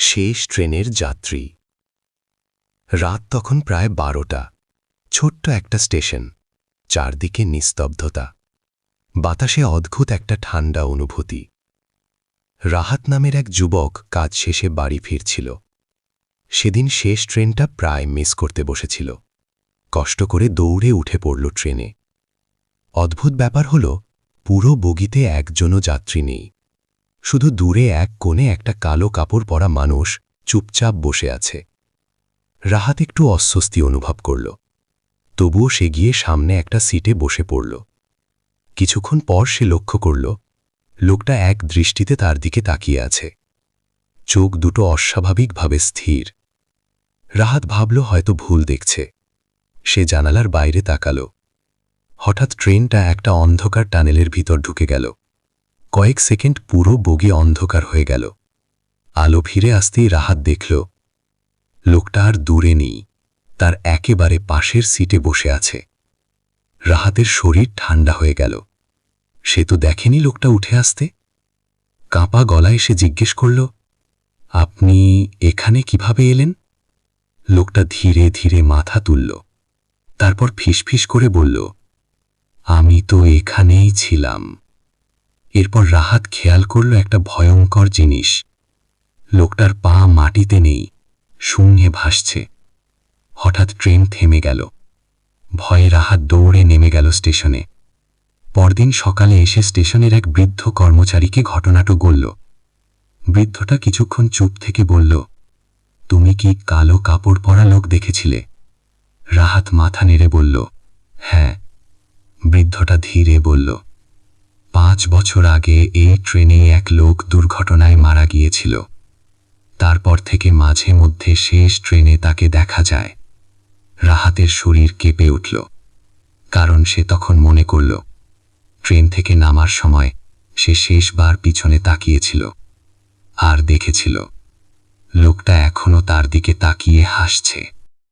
শেষ ট্রেনের যাত্রী। রাত তখন প্রায় 12টা। ছোট্ট একটা স্টেশন, চারদিকে নিস্তব্ধতা, বাতাসে অদ্ভুত একটা ঠান্ডা অনুভূতি। রাহাত নামের এক যুবক কাজ শেষে বাড়ি ফিরছিল। সেদিন শেষ ট্রেনটা প্রায় মিস করতে বসেছিল। কষ্ট করে দৌড়ে উঠে পড়ল ট্রেনে। অদ্ভুত ব্যাপার হল, পুরো বগিতে একজনও যাত্রী নেই। শুধু দূরে এক কোণে একটা কালো কাপড় পরা মানুষ চুপচাপ বসে আছে। রাহাত একটু অস্বস্তি অনুভব করল, তবুও সে গিয়ে সামনে একটা সিটে বসে পড়ল। কিছুক্ষণ পর সে লক্ষ্য করল, লোকটা এক দৃষ্টিতে তার দিকে তাকিয়ে আছে। চোখ দুটো অস্বাভাবিকভাবে স্থির। রাহাত ভাবল হয়তো ভুল দেখছে। সে জানালার বাইরে তাকাল। হঠাৎ ট্রেনটা একটা অন্ধকার টানেলের ভিতর ঢুকে গেল। কয়েক সেকেন্ড পুরো বগি অন্ধকার হয়ে গেল। আলো ফিরে আসতেই রাহাত দেখল, লোকটা আর দূরে নেই, তার একেবারে পাশের সিটে বসে আছে। রাহাতের শরীর ঠান্ডা হয়ে গেল। সে তো দেখেনি লোকটা উঠে আসতে। কাঁপা গলায় সে জিজ্ঞেস করল, আপনি এখানে কিভাবে এলেন? লোকটা ধীরে ধীরে মাথা তুলল, তারপর ফিসফিস করে বলল, আমি তো এখানেই ছিলাম। এরপর রাহাত খেয়াল করল একটা ভয়ঙ্কর জিনিস। লোকটার পা মাটিতে নেই, শূন্যে ভাসছে। হঠাৎ ট্রেন থেমে গেল। ভয়ে রাহাত দৌড়ে নেমে গেল স্টেশনে। পরদিন সকালে এসে স্টেশনের এক বৃদ্ধ কর্মচারীকে ঘটনাটা বলল। বৃদ্ধটা কিছুক্ষণ চুপ থেকে বলল, তুমি কি কালো কাপড় পরা লোক দেখেছিলে? রাহাত মাথা নেড়ে বলল, হ্যাঁ। বৃদ্ধটা ধীরে বলল, 5 বছর আগে এই ট্রেনে এক লোক দুর্ঘটনায় মারা গিয়েছিল। তারপর থেকে মাঝে মধ্যে শেষ ট্রেনে তাকে দেখা যায়। রাহাতের শরীর কেঁপে উঠল, কারণ সে তখন মনে করল, ট্রেন থেকে নামার সময় সে শেষবার পিছনে তাকিয়েছিল আর দেখেছিল লোকটা এখনো তার দিকে তাকিয়ে হাসছে।